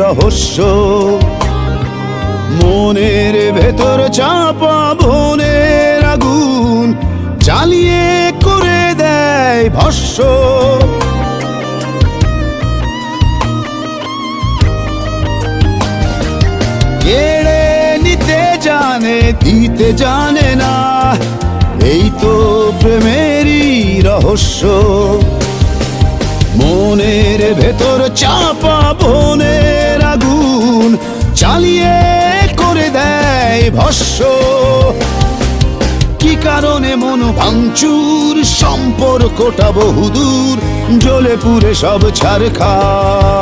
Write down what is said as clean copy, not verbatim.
রহস্য। মনের ভেতর চাপা বনের আগুন জ্বালিয়ে করে দেয় ভস্য। কেড়ে নিতে জানে, দিতে জানে না, এই তো প্রেমেরই রহস্য। মনের ভেতর চাপা বনের আগুন জ্বালিয়ে করে দেয় ভস্য। কি কারণে মন ভাঙচুর, সম্পর্কটা বহুদূর, জ্বলে পুড়ে সব ছারখার।